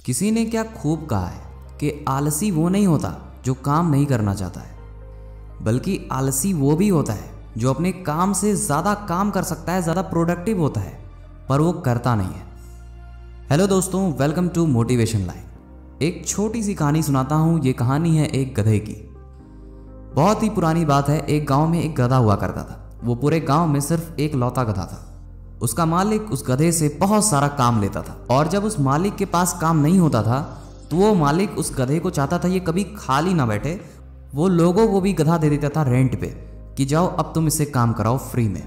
किसी ने क्या खूब कहा है कि आलसी वो नहीं होता जो काम नहीं करना चाहता है, बल्कि आलसी वो भी होता है जो अपने काम से ज़्यादा काम कर सकता है, ज़्यादा प्रोडक्टिव होता है, पर वो करता नहीं है। हेलो दोस्तों, वेलकम टू मोटिवेशन लाइन। एक छोटी सी कहानी सुनाता हूँ। ये कहानी है एक गधे की। बहुत ही पुरानी बात है। एक गांव में एक गधा हुआ करता था। वो पूरे गांव में सिर्फ एक लौता गधा था। उसका मालिक उस गधे से बहुत सारा काम लेता था, और जब उस मालिक के पास काम नहीं होता था तो वो मालिक उस गधे को चाहता था ये कभी खाली ना बैठे। वो लोगों को भी गधा दे देता था रेंट पे कि जाओ अब तुम इससे काम कराओ फ्री में।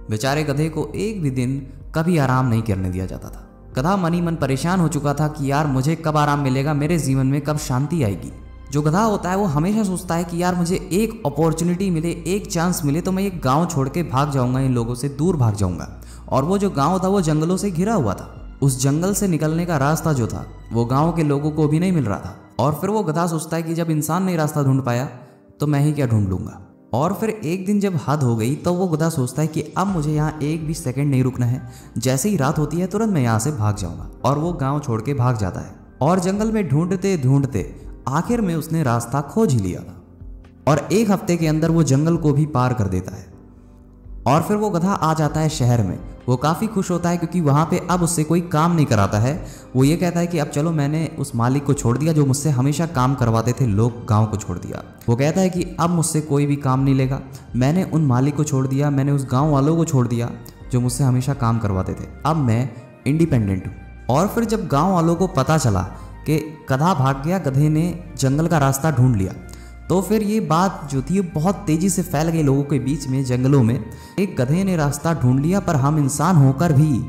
बेचारे गधे को एक भी दिन कभी आराम नहीं करने दिया जाता था। गधा मन ही मन परेशान हो चुका था कि यार मुझे कब आराम मिलेगा, मेरे जीवन में कब शांति आएगी। जो गधा होता है वो हमेशा सोचता है कि यार मुझे एक अपॉर्चुनिटी मिले, एक चांस मिले तो मैं ये गांव छोड़ के भाग जाऊंगा, इन लोगों से दूर भाग जाऊंगा। और वो जो गांव था वो जंगलों से घिरा हुआ था। उस जंगल से निकलने का रास्ता जो था वो गांव के लोगों को भी नहीं मिल रहा था। और फिर वो गधा सोचता है कि जब इंसान नहीं रास्ता ढूंढ पाया तो मैं ही क्या ढूंढ लूंगा। और फिर एक दिन जब हद हो गई तो वो गधा सोचता है कि अब मुझे यहाँ एक भी सेकंड नहीं रुकना है। जैसे ही रात होती है तुरंत मैं यहाँ से भाग जाऊंगा। और वो गांव छोड़ के भाग जाता है। और जंगल में ढूंढते ढूंढते आखिर में उसने रास्ता खोज ही लिया था। और एक हफ्ते के अंदर वो जंगल को भी पार कर देता है। और फिर वो गधा आ जाता है शहर में। वो काफ़ी खुश होता है क्योंकि वहाँ पे अब उससे कोई काम नहीं कराता है। वो ये कहता है कि अब चलो मैंने उस मालिक को छोड़ दिया जो मुझसे हमेशा काम करवाते थे, लोग गांव को छोड़ दिया। वो कहता है कि अब मुझसे कोई भी काम नहीं लेगा। मैंने उन मालिक को छोड़ दिया, मैंने उस गाँव वालों को छोड़ दिया जो मुझसे हमेशा काम करवाते थे। अब मैं इंडिपेंडेंट हूँ। और फिर जब गाँव वालों को पता चला कि गधा भाग गया, गधे ने जंगल का रास्ता ढूंढ लिया, तो फिर ये बात जो थी बहुत तेजी से फैल गई लोगों के बीच में। जंगलों में एक गधे ने रास्ता ढूंढ लिया, पर हम इंसान होकर भी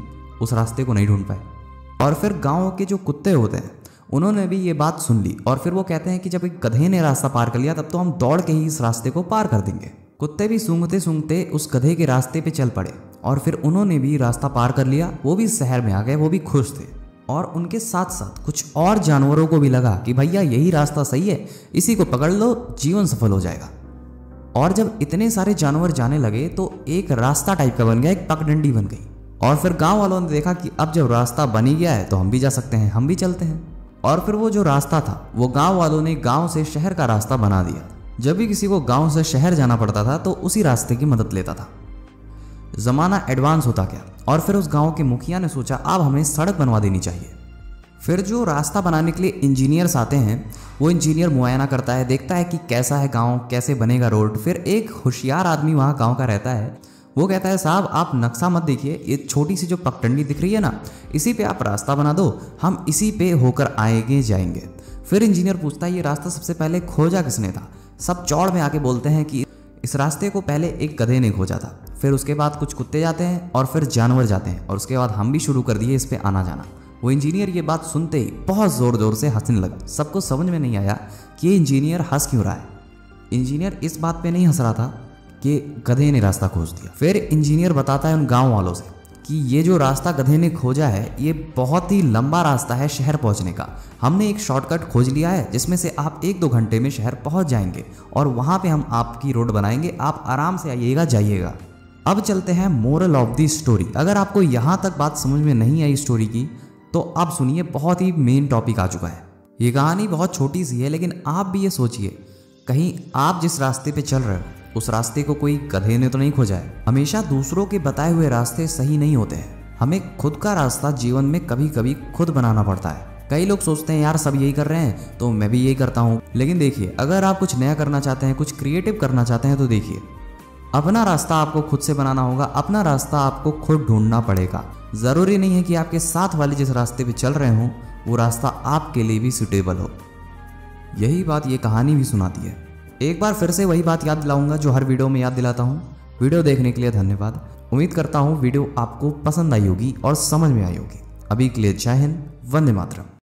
उस रास्ते को नहीं ढूंढ पाए। और फिर गांव के जो कुत्ते होते हैं उन्होंने भी ये बात सुन ली। और फिर वो कहते हैं कि जब एक गधे ने रास्ता पार कर लिया तब तो हम दौड़ के ही इस रास्ते को पार कर देंगे। कुत्ते भी सूंघते सूंघते उस गधे के रास्ते पे चल पड़े और फिर उन्होंने भी रास्ता पार कर लिया। वो भी शहर में आ गए, वो भी खुश थे। और उनके साथ साथ कुछ और जानवरों को भी लगा कि भैया यही रास्ता सही है, इसी को पकड़ लो, जीवन सफल हो जाएगा। और जब इतने सारे जानवर जाने लगे तो एक रास्ता टाइप का बन गया, एक पगडंडी बन गई। और फिर गांव वालों ने देखा कि अब जब रास्ता बन ही गया है तो हम भी जा सकते हैं, हम भी चलते हैं। और फिर वो जो रास्ता था वो गाँव वालों ने गाँव से शहर का रास्ता बना दिया। जब भी किसी को गाँव से शहर जाना पड़ता था तो उसी रास्ते की मदद लेता था। ज़माना एडवांस होता गया और फिर उस गांव के मुखिया ने सोचा अब हमें सड़क बनवा देनी चाहिए। फिर जो रास्ता बनाने के लिए इंजीनियर्स आते हैं वो इंजीनियर मुआयना करता है, देखता है कि कैसा है गांव, कैसे बनेगा रोड। फिर एक होशियार आदमी वहाँ गांव का रहता है। वो कहता है साहब आप नक्शा मत देखिए, ये छोटी सी जो पगडंडी दिख रही है ना, इसी पे आप रास्ता बना दो, हम इसी पे होकर आएंगे जाएंगे। फिर इंजीनियर पूछता है ये रास्ता सबसे पहले खोजा किसने था। सब चौड़ में आके बोलते हैं कि इस रास्ते को पहले एक गधे ने खोजा था। फिर उसके बाद कुछ कुत्ते जाते हैं और फिर जानवर जाते हैं और उसके बाद हम भी शुरू कर दिए इस पे आना जाना। वो इंजीनियर ये बात सुनते ही बहुत ज़ोर ज़ोर से हंसने लगा। सबको समझ में नहीं आया कि ये इंजीनियर हंस क्यों रहा है। इंजीनियर इस बात पे नहीं हंस रहा था कि गधे ने रास्ता खोज दिया। फिर इंजीनियर बताता है उन गाँव वालों से कि ये जो रास्ता गधे ने खोजा है ये बहुत ही लंबा रास्ता है शहर पहुंचने का। हमने एक शॉर्टकट खोज लिया है जिसमें से आप 1-2 घंटे में शहर पहुंच जाएंगे और वहां पे हम आपकी रोड बनाएंगे, आप आराम से आइएगा जाइएगा। अब चलते हैं मोरल ऑफ द स्टोरी। अगर आपको यहां तक बात समझ में नहीं आई स्टोरी की तो अब सुनिए, बहुत ही मेन टॉपिक आ चुका है। ये कहानी बहुत छोटी सी है लेकिन आप भी ये सोचिए, कहीं आप जिस रास्ते पे चल रहे हो उस रास्ते को कोई गधे ने तो नहीं खोजा है। हमेशा दूसरों के बताए हुए रास्ते सही नहीं होते हैं। हमें खुद का रास्ता जीवन में कभी कभी खुद बनाना पड़ता है। कई लोग सोचते हैं यार सब यही कर रहे हैं तो मैं भी यही करता हूँ। लेकिन देखिए, अगर आप कुछ नया करना चाहते हैं, कुछ क्रिएटिव करना चाहते हैं तो देखिए अपना रास्ता आपको खुद से बनाना होगा। अपना रास्ता आपको खुद ढूंढना पड़ेगा। ज़रूरी नहीं है कि आपके साथ वाले जिस रास्ते पे चल रहे हों वो रास्ता आपके लिए भी सूटेबल हो। यही बात ये कहानी भी सुनाती है। एक बार फिर से वही बात याद दिलाऊंगा जो हर वीडियो में याद दिलाता हूँ। वीडियो देखने के लिए धन्यवाद। उम्मीद करता हूँ वीडियो आपको पसंद आई होगी और समझ में आई होगी। अभी के लिए जय हिंद, वंदे मातरम।